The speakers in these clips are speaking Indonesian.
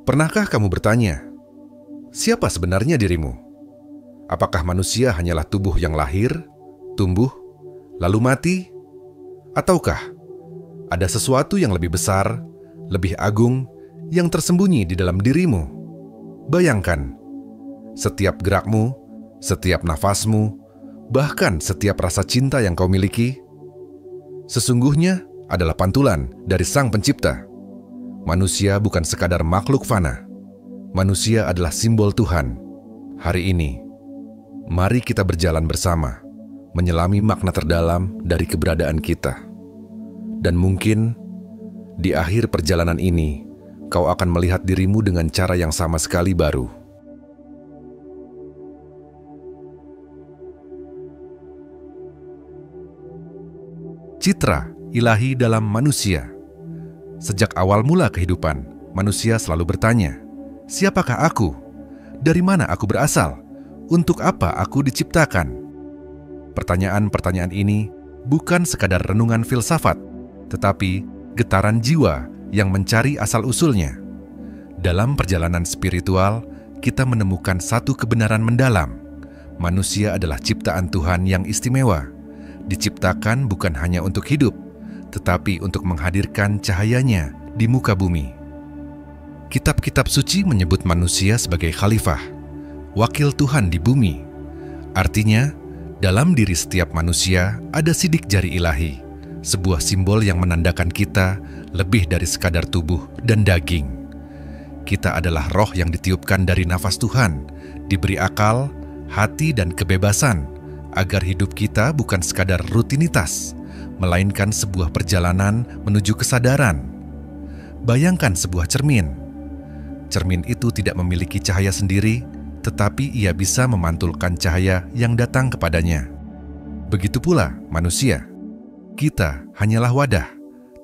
Pernahkah kamu bertanya, siapa sebenarnya dirimu? Apakah manusia hanyalah tubuh yang lahir, tumbuh, lalu mati? Ataukah ada sesuatu yang lebih besar, lebih agung, yang tersembunyi di dalam dirimu? Bayangkan, setiap gerakmu, setiap nafasmu, bahkan setiap rasa cinta yang kau miliki, sesungguhnya adalah pantulan dari Sang Pencipta. Manusia bukan sekadar makhluk fana. Manusia adalah simbol Tuhan. Hari ini, mari kita berjalan bersama, menyelami makna terdalam dari keberadaan kita. Dan mungkin, di akhir perjalanan ini, kau akan melihat dirimu dengan cara yang sama sekali baru. Citra ilahi dalam manusia. Sejak awal mula kehidupan, manusia selalu bertanya, siapakah aku? Dari mana aku berasal? Untuk apa aku diciptakan? Pertanyaan-pertanyaan ini bukan sekadar renungan filsafat, tetapi getaran jiwa yang mencari asal-usulnya. Dalam perjalanan spiritual, kita menemukan satu kebenaran mendalam. Manusia adalah ciptaan Tuhan yang istimewa, diciptakan bukan hanya untuk hidup, tetapi untuk menghadirkan cahayanya di muka bumi. Kitab-kitab suci menyebut manusia sebagai khalifah, wakil Tuhan di bumi. Artinya, dalam diri setiap manusia ada sidik jari ilahi, sebuah simbol yang menandakan kita lebih dari sekadar tubuh dan daging. Kita adalah roh yang ditiupkan dari nafas Tuhan, diberi akal, hati, dan kebebasan, agar hidup kita bukan sekadar rutinitas, melainkan sebuah perjalanan menuju kesadaran. Bayangkan sebuah cermin. Cermin itu tidak memiliki cahaya sendiri, tetapi ia bisa memantulkan cahaya yang datang kepadanya. Begitu pula manusia. Kita hanyalah wadah,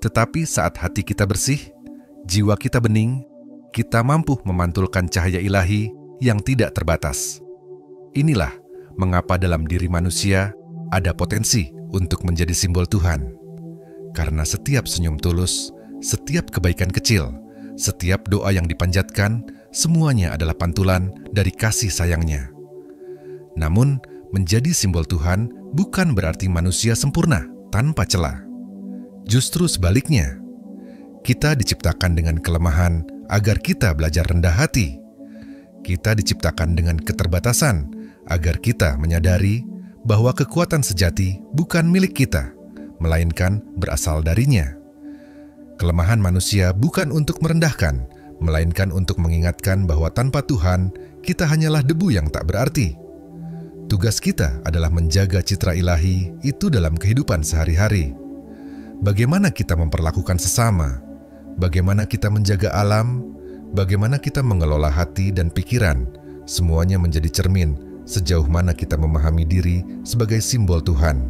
tetapi saat hati kita bersih, jiwa kita bening, kita mampu memantulkan cahaya ilahi yang tidak terbatas. Inilah mengapa dalam diri manusia ada potensi untuk menjadi simbol Tuhan. Karena setiap senyum tulus, setiap kebaikan kecil, setiap doa yang dipanjatkan, semuanya adalah pantulan dari kasih sayangnya. Namun, menjadi simbol Tuhan bukan berarti manusia sempurna tanpa celah. Justru sebaliknya, kita diciptakan dengan kelemahan agar kita belajar rendah hati. Kita diciptakan dengan keterbatasan agar kita menyadari bahwa kekuatan sejati bukan milik kita, melainkan berasal darinya. Kelemahan manusia bukan untuk merendahkan, melainkan untuk mengingatkan bahwa tanpa Tuhan, kita hanyalah debu yang tak berarti. Tugas kita adalah menjaga citra ilahi itu dalam kehidupan sehari-hari. Bagaimana kita memperlakukan sesama, bagaimana kita menjaga alam, bagaimana kita mengelola hati dan pikiran, semuanya menjadi cermin sejauh mana kita memahami diri sebagai simbol Tuhan.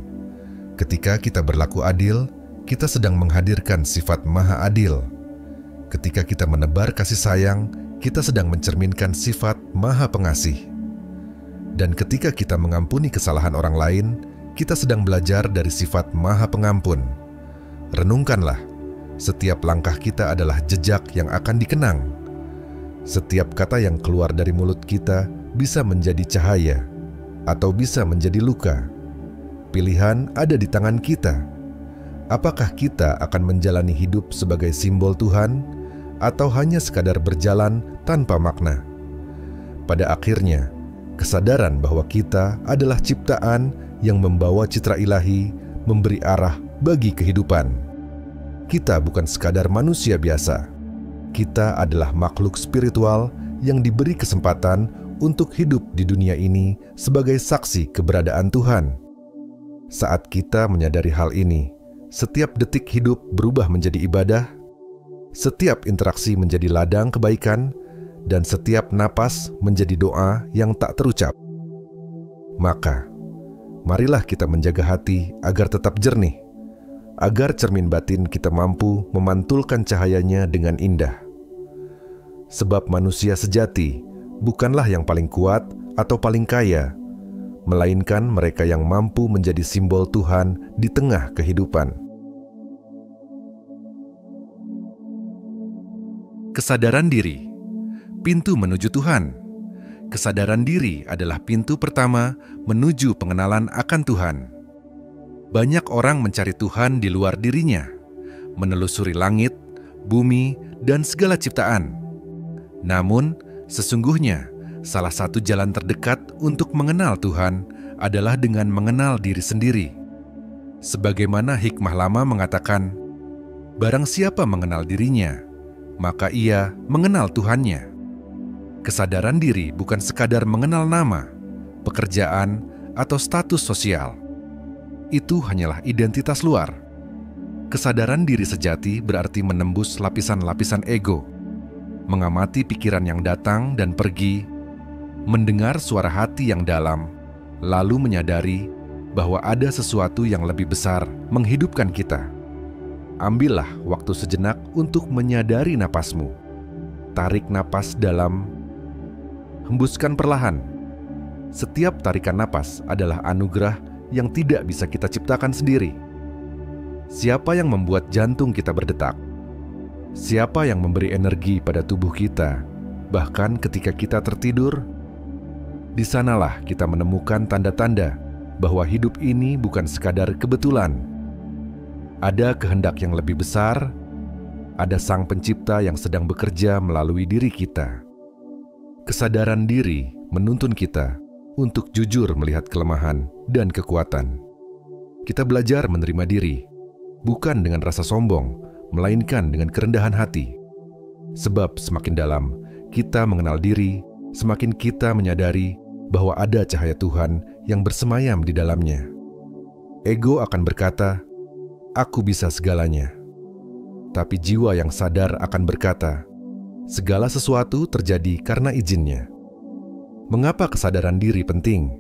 Ketika kita berlaku adil, kita sedang menghadirkan sifat Maha Adil. Ketika kita menebar kasih sayang, kita sedang mencerminkan sifat Maha Pengasih. Dan ketika kita mengampuni kesalahan orang lain, kita sedang belajar dari sifat Maha Pengampun. Renungkanlah, setiap langkah kita adalah jejak yang akan dikenang. Setiap kata yang keluar dari mulut kita bisa menjadi cahaya atau bisa menjadi luka. Pilihan ada di tangan kita. Apakah kita akan menjalani hidup sebagai simbol Tuhan atau hanya sekadar berjalan tanpa makna? Pada akhirnya, kesadaran bahwa kita adalah ciptaan yang membawa citra ilahi memberi arah bagi kehidupan. Kita bukan sekadar manusia biasa. Kita adalah makhluk spiritual yang diberi kesempatan untuk hidup di dunia ini sebagai saksi keberadaan Tuhan. Saat kita menyadari hal ini, setiap detik hidup berubah menjadi ibadah, setiap interaksi menjadi ladang kebaikan, dan setiap napas menjadi doa yang tak terucap. Maka, marilah kita menjaga hati agar tetap jernih, agar cermin batin kita mampu memantulkan cahayanya dengan indah. Sebab manusia sejati bukanlah yang paling kuat atau paling kaya, melainkan mereka yang mampu menjadi simbol Tuhan di tengah kehidupan. Kesadaran diri pintu menuju Tuhan. Kesadaran diri adalah pintu pertama menuju pengenalan akan Tuhan. Banyak orang mencari Tuhan di luar dirinya, menelusuri langit, bumi, dan segala ciptaan. Namun, sesungguhnya salah satu jalan terdekat untuk mengenal Tuhan adalah dengan mengenal diri sendiri. Sebagaimana hikmah lama mengatakan, barang siapa mengenal dirinya, maka ia mengenal Tuhannya. Kesadaran diri bukan sekadar mengenal nama, pekerjaan, atau status sosial. Itu hanyalah identitas luar. Kesadaran diri sejati berarti menembus lapisan-lapisan ego, mengamati pikiran yang datang dan pergi, mendengar suara hati yang dalam, lalu menyadari bahwa ada sesuatu yang lebih besar menghidupkan kita. Ambillah waktu sejenak untuk menyadari napasmu. Tarik napas dalam, hembuskan perlahan. Setiap tarikan napas adalah anugerah yang tidak bisa kita ciptakan sendiri. Siapa yang membuat jantung kita berdetak? Siapa yang memberi energi pada tubuh kita, bahkan ketika kita tertidur? Di sanalah kita menemukan tanda-tanda bahwa hidup ini bukan sekadar kebetulan. Ada kehendak yang lebih besar, ada Sang Pencipta yang sedang bekerja melalui diri kita. Kesadaran diri menuntun kita untuk jujur melihat kelemahan dan kekuatan. Kita belajar menerima diri, bukan dengan rasa sombong, melainkan dengan kerendahan hati. Sebab semakin dalam kita mengenal diri, semakin kita menyadari bahwa ada cahaya Tuhan yang bersemayam di dalamnya. Ego akan berkata, "Aku bisa segalanya." Tapi jiwa yang sadar akan berkata, segala sesuatu terjadi karena izinnya. Mengapa kesadaran diri penting?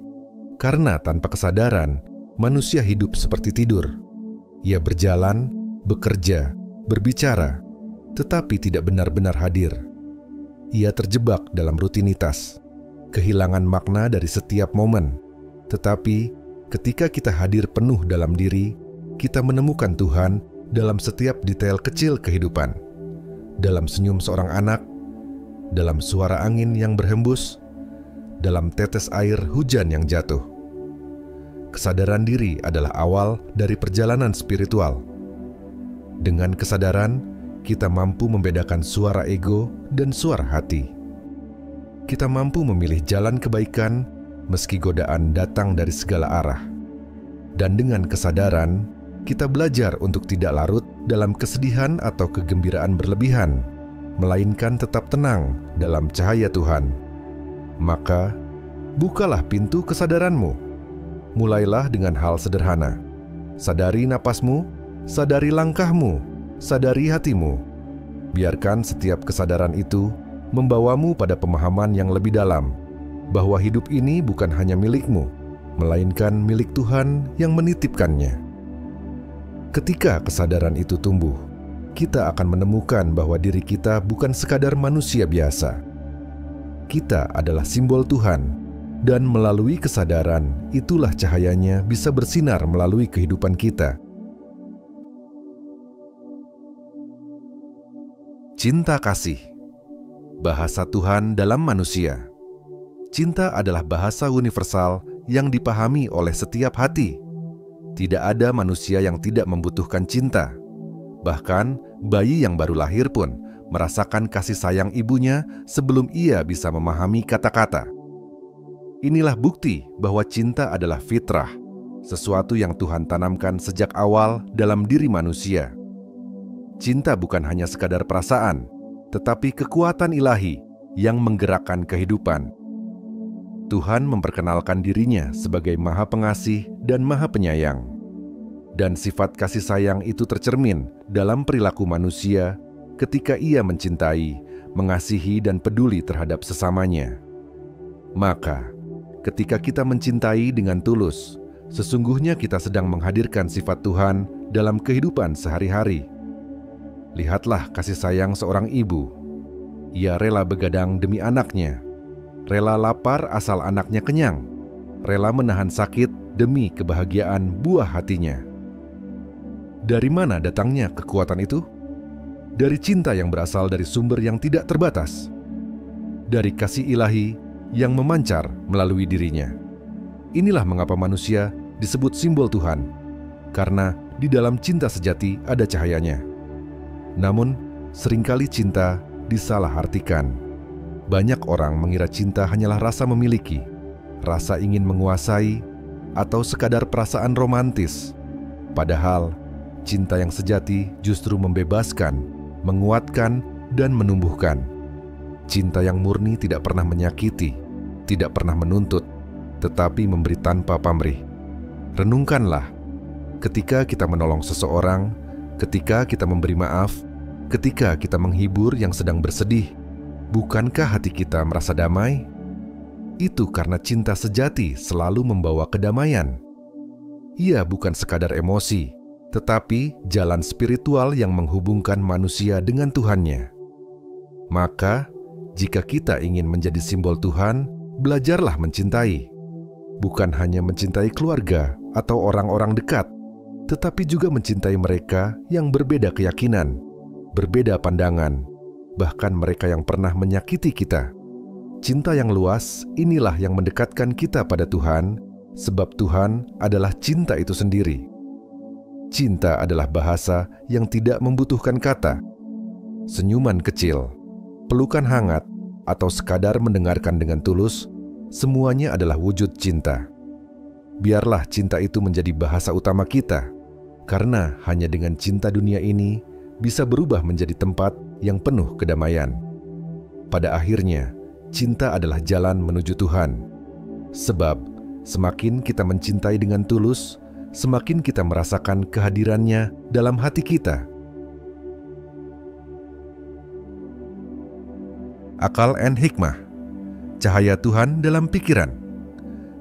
Karena tanpa kesadaran, manusia hidup seperti tidur. Ia berjalan, bekerja, berbicara, tetapi tidak benar-benar hadir. Ia terjebak dalam rutinitas, kehilangan makna dari setiap momen. Tetapi ketika kita hadir penuh dalam diri, kita menemukan Tuhan dalam setiap detail kecil kehidupan. Dalam senyum seorang anak, dalam suara angin yang berhembus, dalam tetes air hujan yang jatuh. Kesadaran diri adalah awal dari perjalanan spiritual. Dengan kesadaran, kita mampu membedakan suara ego dan suara hati. Kita mampu memilih jalan kebaikan meski godaan datang dari segala arah. Dan dengan kesadaran, kita belajar untuk tidak larut dalam kesedihan atau kegembiraan berlebihan, melainkan tetap tenang dalam cahaya Tuhan. Maka, bukalah pintu kesadaranmu. Mulailah dengan hal sederhana. Sadari napasmu, sadari langkahmu, sadari hatimu. Biarkan setiap kesadaran itu membawamu pada pemahaman yang lebih dalam, bahwa hidup ini bukan hanya milikmu, melainkan milik Tuhan yang menitipkannya. Ketika kesadaran itu tumbuh, kita akan menemukan bahwa diri kita bukan sekadar manusia biasa. Kita adalah simbol Tuhan, dan melalui kesadaran, itulah cahayanya bisa bersinar melalui kehidupan kita. Cinta kasih, bahasa Tuhan dalam manusia. Cinta adalah bahasa universal yang dipahami oleh setiap hati. Tidak ada manusia yang tidak membutuhkan cinta. Bahkan, bayi yang baru lahir pun merasakan kasih sayang ibunya sebelum ia bisa memahami kata-kata. Inilah bukti bahwa cinta adalah fitrah, sesuatu yang Tuhan tanamkan sejak awal dalam diri manusia. Cinta bukan hanya sekadar perasaan, tetapi kekuatan ilahi yang menggerakkan kehidupan. Tuhan memperkenalkan dirinya sebagai Maha Pengasih dan Maha Penyayang. Dan sifat kasih sayang itu tercermin dalam perilaku manusia ketika ia mencintai, mengasihi, dan peduli terhadap sesamanya. Maka, ketika kita mencintai dengan tulus, sesungguhnya kita sedang menghadirkan sifat Tuhan dalam kehidupan sehari-hari. Lihatlah kasih sayang seorang ibu. Ia rela begadang demi anaknya, rela lapar asal anaknya kenyang, rela menahan sakit demi kebahagiaan buah hatinya. Dari mana datangnya kekuatan itu? Dari cinta yang berasal dari sumber yang tidak terbatas. dari kasih ilahi yang memancar melalui dirinya. Inilah mengapa manusia disebut simbol Tuhan, karena di dalam cinta sejati ada cahayanya. Namun, seringkali cinta disalahartikan. Banyak orang mengira cinta hanyalah rasa memiliki, rasa ingin menguasai, atau sekadar perasaan romantis. Padahal, cinta yang sejati justru membebaskan, menguatkan, dan menumbuhkan. Cinta yang murni tidak pernah menyakiti, tidak pernah menuntut, tetapi memberi tanpa pamrih. Renungkanlah, ketika kita menolong seseorang, ketika kita memberi maaf, ketika kita menghibur yang sedang bersedih, bukankah hati kita merasa damai? Itu karena cinta sejati selalu membawa kedamaian. Ia bukan sekadar emosi, tetapi jalan spiritual yang menghubungkan manusia dengan Tuhannya. Maka, jika kita ingin menjadi simbol Tuhan, belajarlah mencintai. Bukan hanya mencintai keluarga atau orang-orang dekat, tetapi juga mencintai mereka yang berbeda keyakinan, berbeda pandangan, bahkan mereka yang pernah menyakiti kita. Cinta yang luas inilah yang mendekatkan kita pada Tuhan, sebab Tuhan adalah cinta itu sendiri. Cinta adalah bahasa yang tidak membutuhkan kata. Senyuman kecil, pelukan hangat, atau sekadar mendengarkan dengan tulus, semuanya adalah wujud cinta. Biarlah cinta itu menjadi bahasa utama kita, karena hanya dengan cinta dunia ini bisa berubah menjadi tempat yang penuh kedamaian. Pada akhirnya, cinta adalah jalan menuju Tuhan. Sebab, semakin kita mencintai dengan tulus, semakin kita merasakan kehadirannya dalam hati kita. Akal and hikmah, cahaya Tuhan dalam pikiran.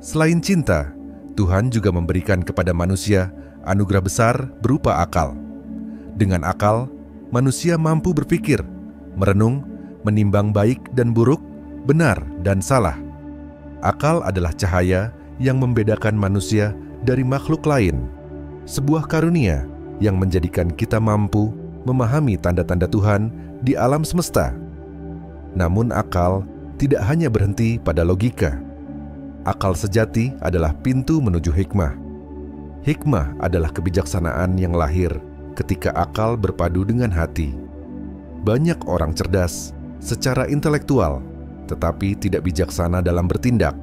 Selain cinta, Tuhan juga memberikan kepada manusia anugerah besar berupa akal. Dengan akal, manusia mampu berpikir, merenung, menimbang baik dan buruk, benar dan salah. Akal adalah cahaya yang membedakan manusia dari makhluk lain, sebuah karunia yang menjadikan kita mampu memahami tanda-tanda Tuhan di alam semesta. Namun akal tidak hanya berhenti pada logika. Akal sejati adalah pintu menuju hikmah. Hikmah adalah kebijaksanaan yang lahir ketika akal berpadu dengan hati. Banyak orang cerdas secara intelektual, tetapi tidak bijaksana dalam bertindak.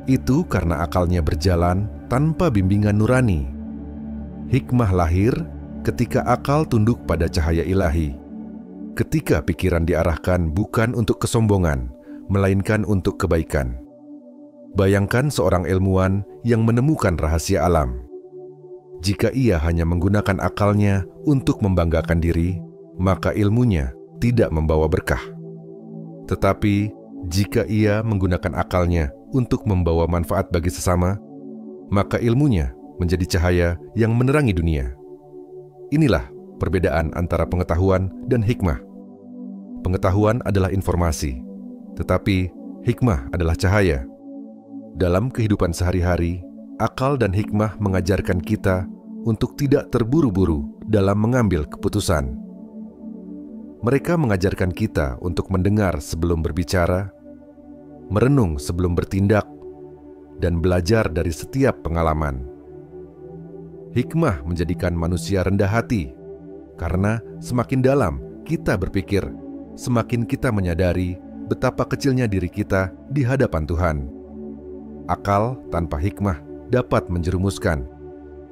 Itu karena akalnya berjalan tanpa bimbingan nurani. Hikmah lahir ketika akal tunduk pada cahaya ilahi. Ketika pikiran diarahkan bukan untuk kesombongan, melainkan untuk kebaikan. Bayangkan seorang ilmuwan yang menemukan rahasia alam. Jika ia hanya menggunakan akalnya untuk membanggakan diri, maka ilmunya tidak membawa berkah. Tetapi, jika ia menggunakan akalnya untuk membawa manfaat bagi sesama, maka ilmunya menjadi cahaya yang menerangi dunia. Inilah perbedaan antara pengetahuan dan hikmah. Pengetahuan adalah informasi, tetapi hikmah adalah cahaya. Dalam kehidupan sehari-hari, akal dan hikmah mengajarkan kita untuk tidak terburu-buru dalam mengambil keputusan. Mereka mengajarkan kita untuk mendengar sebelum berbicara, merenung sebelum bertindak, dan belajar dari setiap pengalaman. Hikmah menjadikan manusia rendah hati, karena semakin dalam kita berpikir, semakin kita menyadari betapa kecilnya diri kita di hadapan Tuhan. Akal tanpa hikmah dapat menjerumuskan.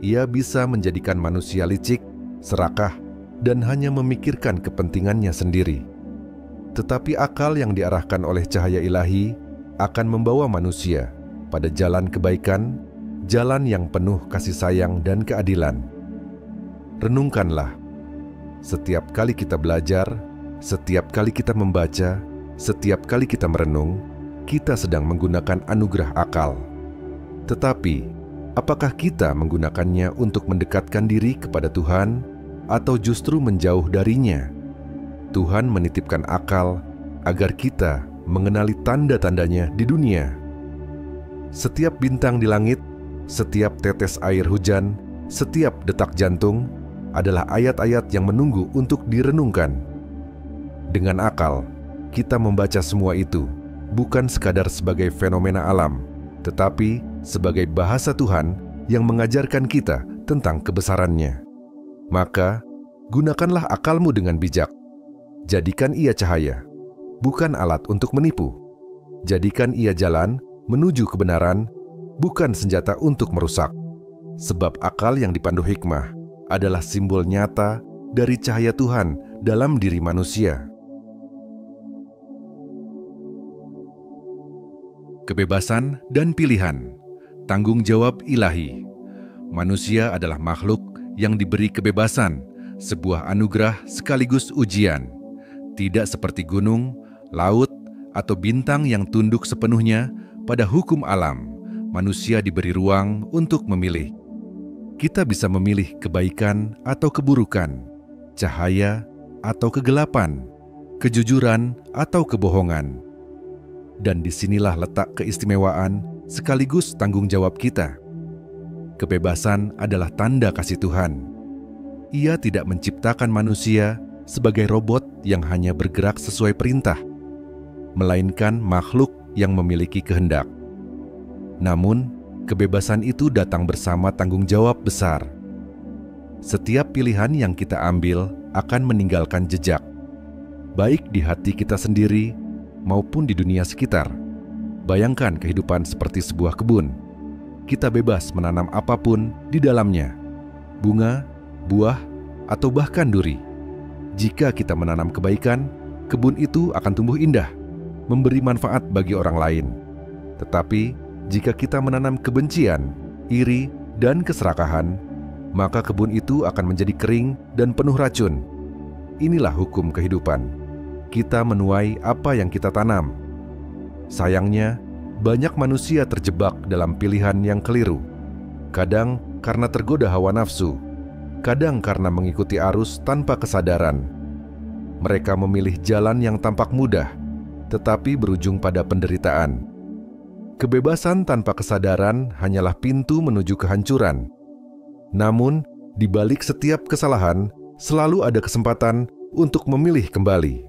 Ia bisa menjadikan manusia licik, serakah, dan hanya memikirkan kepentingannya sendiri. Tetapi akal yang diarahkan oleh cahaya ilahi akan membawa manusia pada jalan kebaikan, jalan yang penuh kasih sayang dan keadilan. Renungkanlah, setiap kali kita belajar, setiap kali kita membaca, setiap kali kita merenung, kita sedang menggunakan anugerah akal. Tetapi, apakah kita menggunakannya untuk mendekatkan diri kepada Tuhan, atau justru menjauh darinya? Tuhan menitipkan akal agar kita mengenali tanda-tandanya di dunia. Setiap bintang di langit, setiap tetes air hujan, setiap detak jantung adalah ayat-ayat yang menunggu untuk direnungkan. Dengan akal, kita membaca semua itu bukan sekadar sebagai fenomena alam, tetapi sebagai bahasa Tuhan yang mengajarkan kita tentang kebesaran-Nya. Maka, gunakanlah akalmu dengan bijak. Jadikan ia cahaya, bukan alat untuk menipu. Jadikan ia jalan menuju kebenaran, bukan senjata untuk merusak. Sebab akal yang dipandu hikmah adalah simbol nyata dari cahaya Tuhan dalam diri manusia. Kebebasan dan pilihan, tanggung jawab ilahi. Manusia adalah makhluk yang diberi kebebasan, sebuah anugerah sekaligus ujian. Tidak seperti gunung, laut, atau bintang yang tunduk sepenuhnya pada hukum alam, manusia diberi ruang untuk memilih. Kita bisa memilih kebaikan atau keburukan, cahaya atau kegelapan, kejujuran atau kebohongan. Dan disinilah letak keistimewaan sekaligus tanggung jawab kita. Kebebasan adalah tanda kasih Tuhan. Ia tidak menciptakan manusia sebagai robot yang hanya bergerak sesuai perintah, melainkan makhluk yang memiliki kehendak. Namun, kebebasan itu datang bersama tanggung jawab besar. Setiap pilihan yang kita ambil akan meninggalkan jejak, baik di hati kita sendiri maupun di dunia sekitar. Bayangkan kehidupan seperti sebuah kebun. Kita bebas menanam apapun di dalamnya, bunga, buah, atau bahkan duri. Jika kita menanam kebaikan, kebun itu akan tumbuh indah, memberi manfaat bagi orang lain. Tetapi, jika kita menanam kebencian, iri, dan keserakahan, maka kebun itu akan menjadi kering dan penuh racun. Inilah hukum kehidupan. Kita menuai apa yang kita tanam. Sayangnya, banyak manusia terjebak dalam pilihan yang keliru. Kadang karena tergoda hawa nafsu, kadang karena mengikuti arus tanpa kesadaran. Mereka memilih jalan yang tampak mudah, tetapi berujung pada penderitaan. Kebebasan tanpa kesadaran hanyalah pintu menuju kehancuran. Namun, di balik setiap kesalahan, selalu ada kesempatan untuk memilih kembali.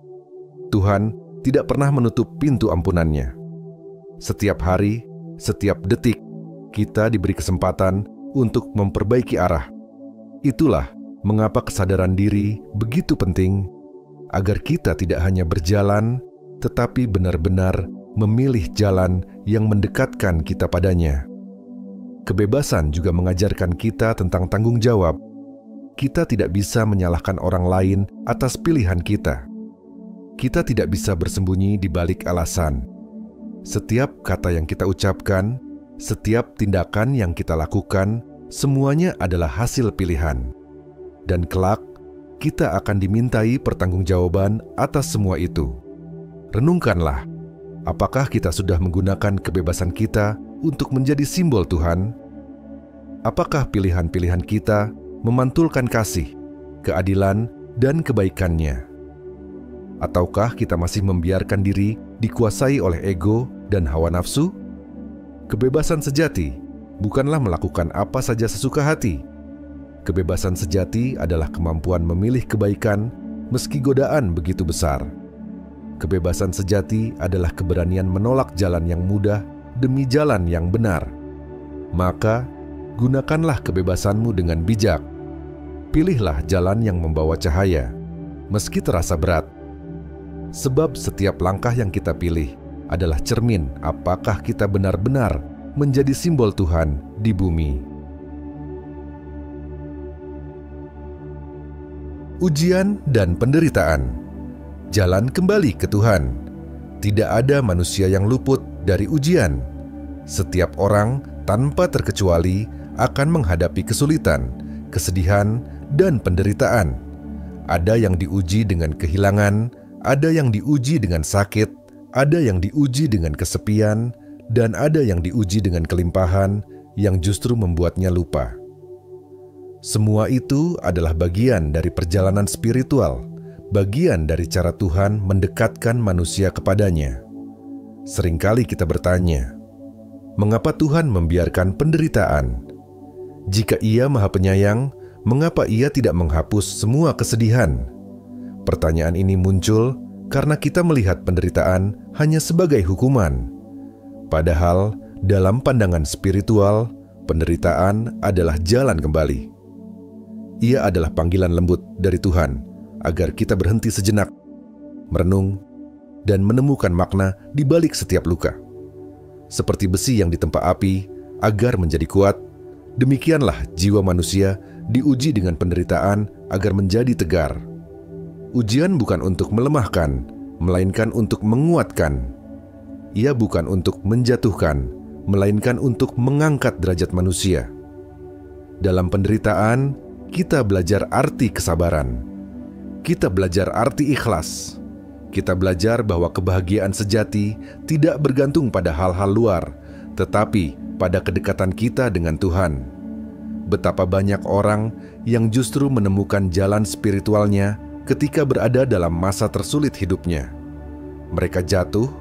Tuhan tidak pernah menutup pintu ampunan-Nya. Setiap hari, setiap detik, kita diberi kesempatan untuk memperbaiki arah. Itulah mengapa kesadaran diri begitu penting, agar kita tidak hanya berjalan, tetapi benar-benar memilih jalan yang mendekatkan kita padanya. Kebebasan juga mengajarkan kita tentang tanggung jawab. Kita tidak bisa menyalahkan orang lain atas pilihan kita. Kita tidak bisa bersembunyi di balik alasan. Setiap kata yang kita ucapkan, setiap tindakan yang kita lakukan, semuanya adalah hasil pilihan. Dan kelak, kita akan dimintai pertanggungjawaban atas semua itu. Renungkanlah, apakah kita sudah menggunakan kebebasan kita untuk menjadi simbol Tuhan? Apakah pilihan-pilihan kita memantulkan kasih, keadilan, dan kebaikan-Nya? Ataukah kita masih membiarkan diri dikuasai oleh ego dan hawa nafsu? Kebebasan sejati bukanlah melakukan apa saja sesuka hati. Kebebasan sejati adalah kemampuan memilih kebaikan meski godaan begitu besar. Kebebasan sejati adalah keberanian menolak jalan yang mudah demi jalan yang benar. Maka, gunakanlah kebebasanmu dengan bijak. Pilihlah jalan yang membawa cahaya, meski terasa berat. Sebab setiap langkah yang kita pilih adalah cermin apakah kita benar-benar menjadi simbol Tuhan di bumi. Ujian dan penderitaan. Jalan kembali ke Tuhan. Tidak ada manusia yang luput dari ujian. Setiap orang tanpa terkecuali akan menghadapi kesulitan, kesedihan, dan penderitaan. Ada yang diuji dengan kehilangan, ada yang diuji dengan sakit, ada yang diuji dengan kesepian, dan ada yang diuji dengan kelimpahan yang justru membuatnya lupa. Semua itu adalah bagian dari perjalanan spiritual, bagian dari cara Tuhan mendekatkan manusia kepadanya. Seringkali kita bertanya, mengapa Tuhan membiarkan penderitaan? Jika Ia Maha Penyayang, mengapa Ia tidak menghapus semua kesedihan? Pertanyaan ini muncul karena kita melihat penderitaan hanya sebagai hukuman. Padahal, dalam pandangan spiritual, penderitaan adalah jalan kembali. Ia adalah panggilan lembut dari Tuhan agar kita berhenti sejenak, merenung, dan menemukan makna di balik setiap luka. Seperti besi yang ditempa api agar menjadi kuat, demikianlah jiwa manusia diuji dengan penderitaan agar menjadi tegar. Ujian bukan untuk melemahkan, melainkan untuk menguatkan. Ia bukan untuk menjatuhkan, melainkan untuk mengangkat derajat manusia. Dalam penderitaan, kita belajar arti kesabaran. Kita belajar arti ikhlas. Kita belajar bahwa kebahagiaan sejati tidak bergantung pada hal-hal luar, tetapi pada kedekatan kita dengan Tuhan. Betapa banyak orang yang justru menemukan jalan spiritualnya ketika berada dalam masa tersulit hidupnya. Mereka jatuh,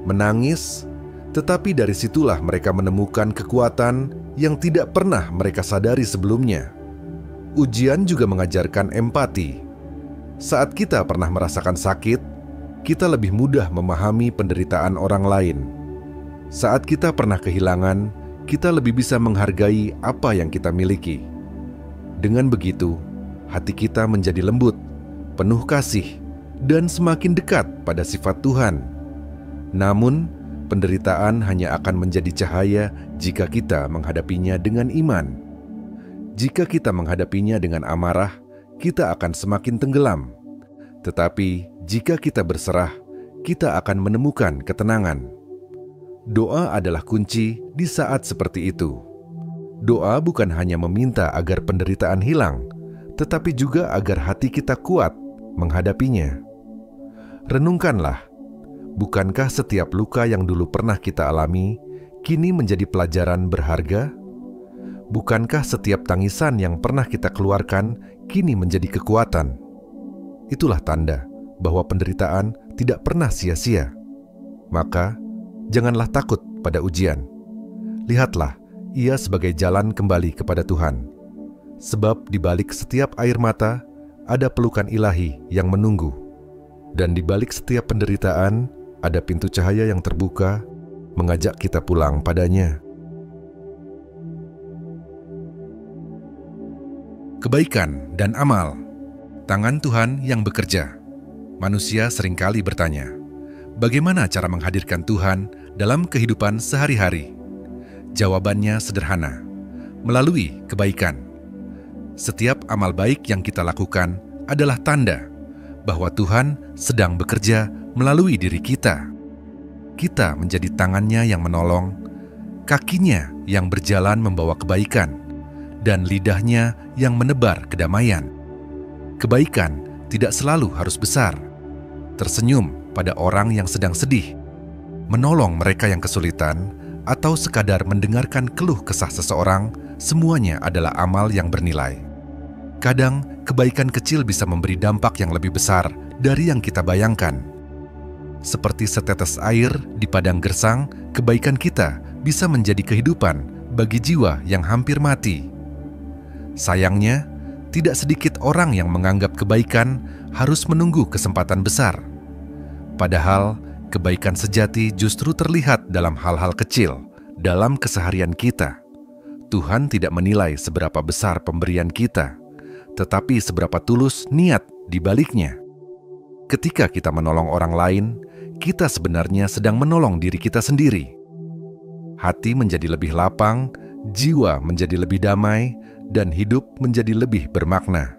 menangis, tetapi dari situlah mereka menemukan kekuatan yang tidak pernah mereka sadari sebelumnya. Ujian juga mengajarkan empati. Saat kita pernah merasakan sakit, kita lebih mudah memahami penderitaan orang lain. Saat kita pernah kehilangan, kita lebih bisa menghargai apa yang kita miliki. Dengan begitu, hati kita menjadi lembut, penuh kasih, dan semakin dekat pada sifat Tuhan. Namun, penderitaan hanya akan menjadi cahaya jika kita menghadapinya dengan iman. Jika kita menghadapinya dengan amarah, kita akan semakin tenggelam. Tetapi, jika kita berserah, kita akan menemukan ketenangan. Doa adalah kunci di saat seperti itu. Doa bukan hanya meminta agar penderitaan hilang, tetapi juga agar hati kita kuat menghadapinya. Renungkanlah, bukankah setiap luka yang dulu pernah kita alami kini menjadi pelajaran berharga? Bukankah setiap tangisan yang pernah kita keluarkan kini menjadi kekuatan? Itulah tanda bahwa penderitaan tidak pernah sia-sia. Maka, janganlah takut pada ujian. Lihatlah, ia sebagai jalan kembali kepada Tuhan. Sebab di balik setiap air mata, ada pelukan ilahi yang menunggu. Dan di balik setiap penderitaan, ada pintu cahaya yang terbuka, mengajak kita pulang padanya. Kebaikan dan amal. Tangan Tuhan yang bekerja. Manusia seringkali bertanya, bagaimana cara menghadirkan Tuhan dalam kehidupan sehari-hari? Jawabannya sederhana, melalui kebaikan. Setiap amal baik yang kita lakukan adalah tanda bahwa Tuhan sedang bekerja melalui diri kita. Kita menjadi tangannya yang menolong, kakinya yang berjalan membawa kebaikan, dan lidahnya yang menebar kedamaian. Kebaikan tidak selalu harus besar. Tersenyum pada orang yang sedang sedih, menolong mereka yang kesulitan, atau sekadar mendengarkan keluh kesah seseorang, semuanya adalah amal yang bernilai. Kadang, kebaikan kecil bisa memberi dampak yang lebih besar dari yang kita bayangkan. Seperti setetes air di padang gersang, kebaikan kita bisa menjadi kehidupan bagi jiwa yang hampir mati. Sayangnya, tidak sedikit orang yang menganggap kebaikan harus menunggu kesempatan besar. Padahal, kebaikan sejati justru terlihat dalam hal-hal kecil, dalam keseharian kita. Tuhan tidak menilai seberapa besar pemberian kita, tetapi seberapa tulus niat di baliknya. Ketika kita menolong orang lain, kita sebenarnya sedang menolong diri kita sendiri. Hati menjadi lebih lapang, jiwa menjadi lebih damai, dan hidup menjadi lebih bermakna.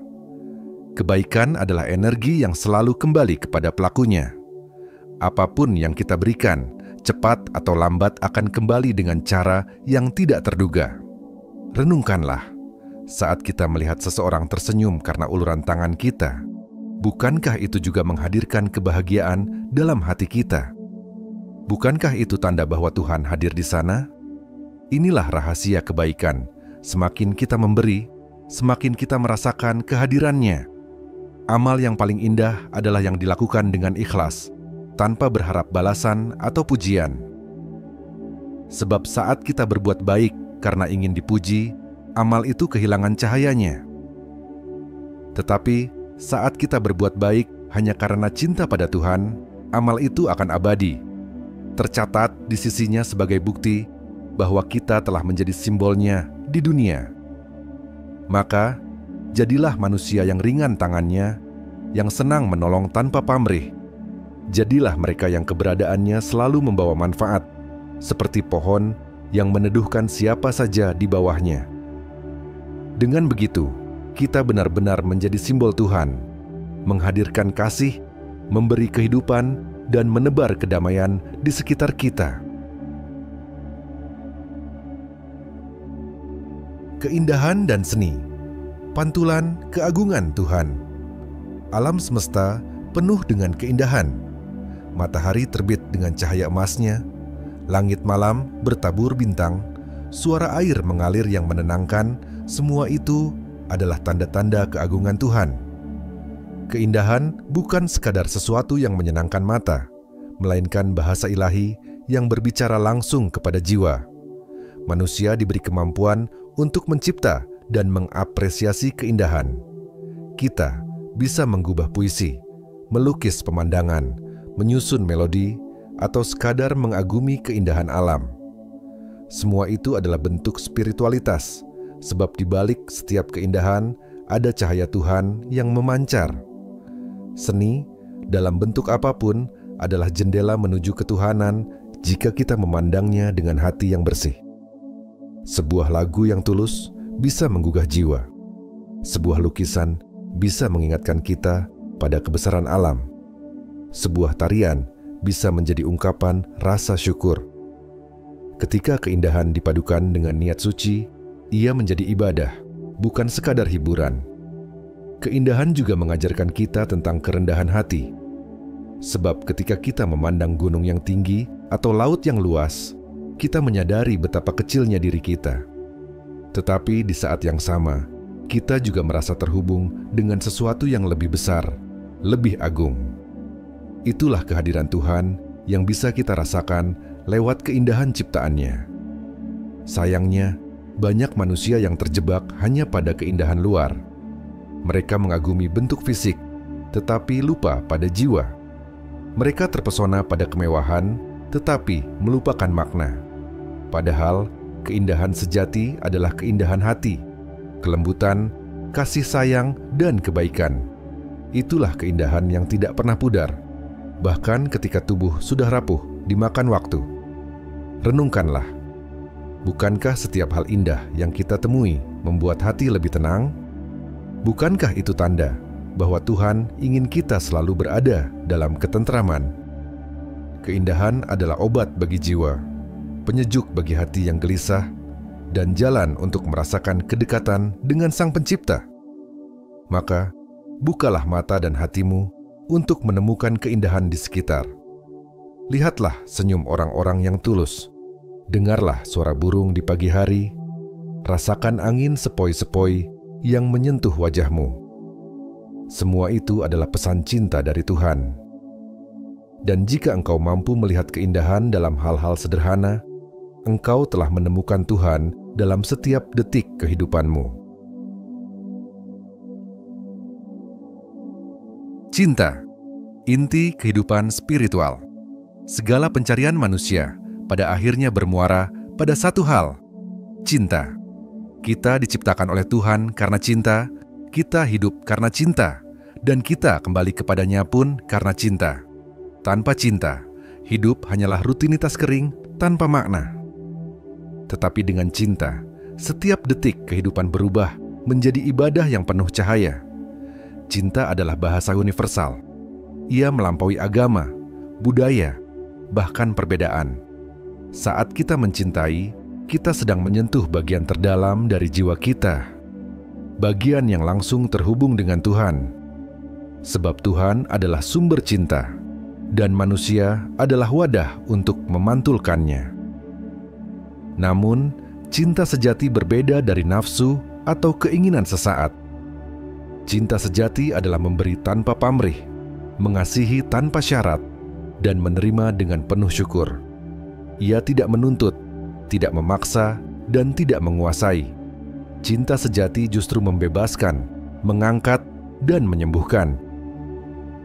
Kebaikan adalah energi yang selalu kembali kepada pelakunya. Apapun yang kita berikan, cepat atau lambat akan kembali dengan cara yang tidak terduga. Renungkanlah, saat kita melihat seseorang tersenyum karena uluran tangan kita, bukankah itu juga menghadirkan kebahagiaan dalam hati kita? Bukankah itu tanda bahwa Tuhan hadir di sana? Inilah rahasia kebaikan. Semakin kita memberi, semakin kita merasakan kehadirannya. Amal yang paling indah adalah yang dilakukan dengan ikhlas, tanpa berharap balasan atau pujian. Sebab saat kita berbuat baik karena ingin dipuji, amal itu kehilangan cahayanya. Tetapi saat kita berbuat baik hanya karena cinta pada Tuhan, amal itu akan abadi, tercatat di sisinya sebagai bukti bahwa kita telah menjadi simbolnya di dunia. Maka, jadilah manusia yang ringan tangannya, yang senang menolong tanpa pamrih. Jadilah mereka yang keberadaannya selalu membawa manfaat, seperti pohon yang meneduhkan siapa saja di bawahnya. Dengan begitu, kita benar-benar menjadi simbol Tuhan, menghadirkan kasih, memberi kehidupan, dan menebar kedamaian di sekitar kita. Keindahan dan seni, pantulan keagungan Tuhan. Alam semesta penuh dengan keindahan. Matahari terbit dengan cahaya emasnya, langit malam bertabur bintang, suara air mengalir yang menenangkan. Semua itu adalah tanda-tanda keagungan Tuhan. Keindahan bukan sekadar sesuatu yang menyenangkan mata, melainkan bahasa ilahi yang berbicara langsung kepada jiwa. Manusia diberi kemampuan untuk mencipta dan mengapresiasi keindahan. Kita bisa menggubah puisi, melukis pemandangan, menyusun melodi, atau sekadar mengagumi keindahan alam. Semua itu adalah bentuk spiritualitas, sebab di balik setiap keindahan ada cahaya Tuhan yang memancar. Seni, dalam bentuk apapun, adalah jendela menuju ketuhanan jika kita memandangnya dengan hati yang bersih. Sebuah lagu yang tulus bisa menggugah jiwa. Sebuah lukisan bisa mengingatkan kita pada kebesaran alam. Sebuah tarian bisa menjadi ungkapan rasa syukur. Ketika keindahan dipadukan dengan niat suci, ia menjadi ibadah, bukan sekadar hiburan. Keindahan juga mengajarkan kita tentang kerendahan hati. Sebab ketika kita memandang gunung yang tinggi atau laut yang luas, kita menyadari betapa kecilnya diri kita. Tetapi di saat yang sama, kita juga merasa terhubung dengan sesuatu yang lebih besar, lebih agung. Itulah kehadiran Tuhan yang bisa kita rasakan lewat keindahan ciptaannya. Sayangnya, banyak manusia yang terjebak hanya pada keindahan luar. Mereka mengagumi bentuk fisik, tetapi lupa pada jiwa. Mereka terpesona pada kemewahan, tetapi melupakan makna. Padahal, keindahan sejati adalah keindahan hati, kelembutan, kasih sayang, dan kebaikan. Itulah keindahan yang tidak pernah pudar, bahkan ketika tubuh sudah rapuh dimakan waktu. Renungkanlah, bukankah setiap hal indah yang kita temui membuat hati lebih tenang? Bukankah itu tanda bahwa Tuhan ingin kita selalu berada dalam ketentraman? Keindahan adalah obat bagi jiwa, penyejuk bagi hati yang gelisah, dan jalan untuk merasakan kedekatan dengan Sang Pencipta. Maka, bukalah mata dan hatimu untuk menemukan keindahan di sekitar. Lihatlah senyum orang-orang yang tulus. Dengarlah suara burung di pagi hari. Rasakan angin sepoi-sepoi yang menyentuh wajahmu. Semua itu adalah pesan cinta dari Tuhan. Dan jika engkau mampu melihat keindahan dalam hal-hal sederhana, engkau telah menemukan Tuhan dalam setiap detik kehidupanmu. Cinta, inti kehidupan spiritual. Segala pencarian manusia pada akhirnya bermuara pada satu hal, cinta. Kita diciptakan oleh Tuhan karena cinta, kita hidup karena cinta, dan kita kembali kepadanya pun karena cinta. Tanpa cinta, hidup hanyalah rutinitas kering tanpa makna. Tetapi dengan cinta, setiap detik kehidupan berubah menjadi ibadah yang penuh cahaya. Cinta adalah bahasa universal. Ia melampaui agama, budaya, bahkan perbedaan. Saat kita mencintai, kita sedang menyentuh bagian terdalam dari jiwa kita, bagian yang langsung terhubung dengan Tuhan. Sebab Tuhan adalah sumber cinta, dan manusia adalah wadah untuk memantulkannya. Namun, cinta sejati berbeda dari nafsu atau keinginan sesaat. Cinta sejati adalah memberi tanpa pamrih, mengasihi tanpa syarat, dan menerima dengan penuh syukur. Ia tidak menuntut, tidak memaksa, dan tidak menguasai. Cinta sejati justru membebaskan, mengangkat, dan menyembuhkan.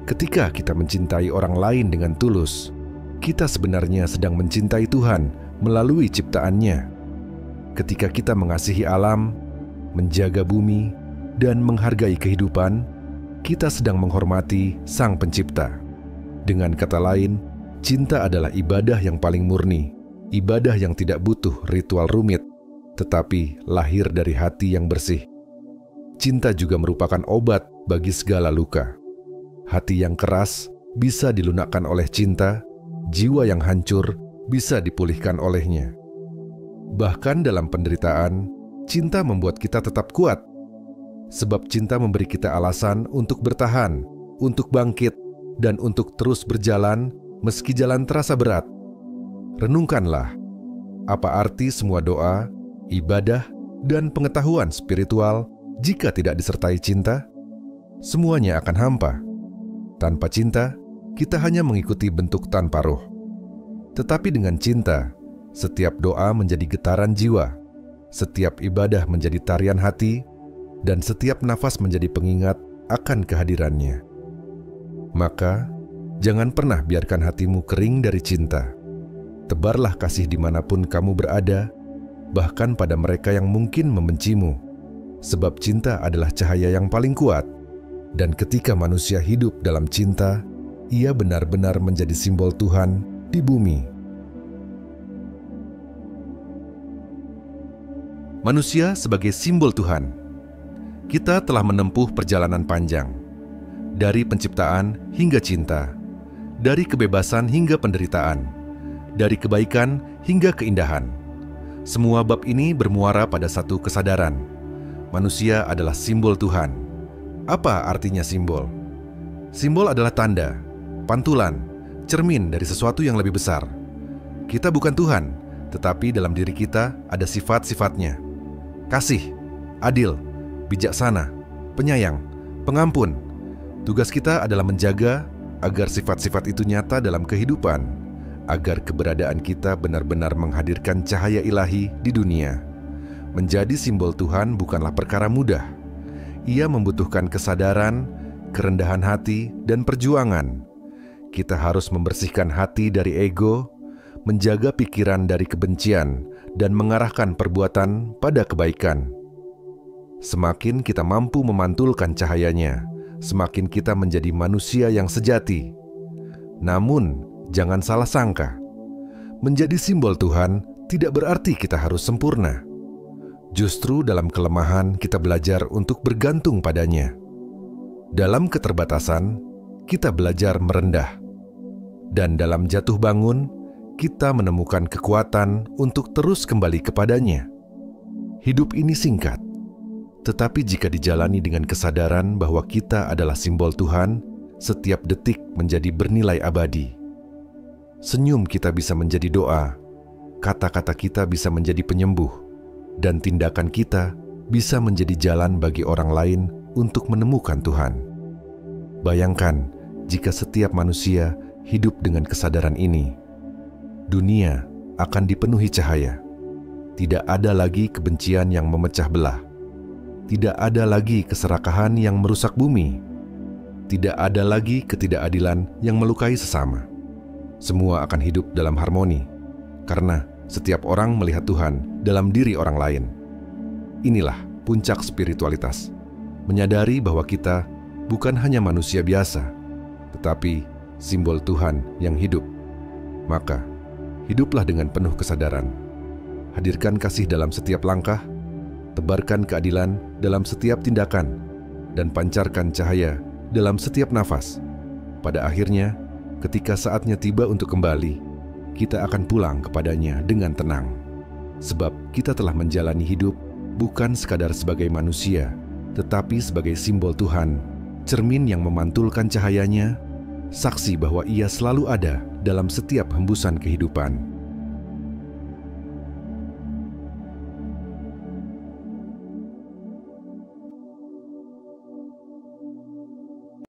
Ketika kita mencintai orang lain dengan tulus, kita sebenarnya sedang mencintai Tuhan melalui ciptaannya. Ketika kita mengasihi alam, menjaga bumi, dan menghargai kehidupan, kita sedang menghormati Sang Pencipta. Dengan kata lain, cinta adalah ibadah yang paling murni, ibadah yang tidak butuh ritual rumit, tetapi lahir dari hati yang bersih. Cinta juga merupakan obat bagi segala luka. Hati yang keras bisa dilunakkan oleh cinta, jiwa yang hancur bisa dipulihkan olehnya. Bahkan dalam penderitaan, cinta membuat kita tetap kuat. Sebab cinta memberi kita alasan untuk bertahan, untuk bangkit, dan untuk terus berjalan meski jalan terasa berat. Renungkanlah, apa arti semua doa, ibadah, dan pengetahuan spiritual jika tidak disertai cinta? Semuanya akan hampa. Tanpa cinta, kita hanya mengikuti bentuk tanpa roh. Tetapi dengan cinta, setiap doa menjadi getaran jiwa, setiap ibadah menjadi tarian hati, dan setiap nafas menjadi pengingat akan kehadirannya. Maka, jangan pernah biarkan hatimu kering dari cinta. Tebarlah kasih dimanapun kamu berada, bahkan pada mereka yang mungkin membencimu, sebab cinta adalah cahaya yang paling kuat, dan ketika manusia hidup dalam cinta, ia benar-benar menjadi simbol Tuhan di bumi. Manusia sebagai simbol Tuhan. Kita telah menempuh perjalanan panjang, dari penciptaan hingga cinta, dari kebebasan hingga penderitaan, dari kebaikan hingga keindahan. Semua bab ini bermuara pada satu kesadaran: manusia adalah simbol Tuhan. Apa artinya simbol? Simbol adalah tanda, pantulan, cermin dari sesuatu yang lebih besar. Kita bukan Tuhan, tetapi dalam diri kita ada sifat-sifatnya: kasih, adil, bijaksana, penyayang, pengampun. Tugas kita adalah menjaga agar sifat-sifat itu nyata dalam kehidupan, agar keberadaan kita benar-benar menghadirkan cahaya ilahi di dunia. Menjadi simbol Tuhan bukanlah perkara mudah. Ia membutuhkan kesadaran, kerendahan hati, dan perjuangan. Kita harus membersihkan hati dari ego, menjaga pikiran dari kebencian, dan mengarahkan perbuatan pada kebaikan. Semakin kita mampu memantulkan cahayanya, semakin kita menjadi manusia yang sejati. Namun, jangan salah sangka. Menjadi simbol Tuhan tidak berarti kita harus sempurna. Justru dalam kelemahan kita belajar untuk bergantung padanya. Dalam keterbatasan, kita belajar merendah. Dan dalam jatuh bangun, kita menemukan kekuatan untuk terus kembali kepadanya. Hidup ini singkat. Tetapi jika dijalani dengan kesadaran bahwa kita adalah simbol Tuhan, setiap detik menjadi bernilai abadi. Senyum kita bisa menjadi doa, kata-kata kita bisa menjadi penyembuh, dan tindakan kita bisa menjadi jalan bagi orang lain untuk menemukan Tuhan. Bayangkan jika setiap manusia hidup dengan kesadaran ini, dunia akan dipenuhi cahaya. Tidak ada lagi kebencian yang memecah belah. Tidak ada lagi keserakahan yang merusak bumi. Tidak ada lagi ketidakadilan yang melukai sesama. Semua akan hidup dalam harmoni, karena setiap orang melihat Tuhan dalam diri orang lain. Inilah puncak spiritualitas, menyadari bahwa kita bukan hanya manusia biasa, tetapi simbol Tuhan yang hidup. Maka, hiduplah dengan penuh kesadaran. Hadirkan kasih dalam setiap langkah, tebarkan keadilan dalam setiap tindakan, dan pancarkan cahaya dalam setiap nafas. Pada akhirnya, ketika saatnya tiba untuk kembali, kita akan pulang kepadanya dengan tenang. Sebab kita telah menjalani hidup bukan sekadar sebagai manusia, tetapi sebagai simbol Tuhan, cermin yang memantulkan cahayanya, saksi bahwa Ia selalu ada dalam setiap hembusan kehidupan.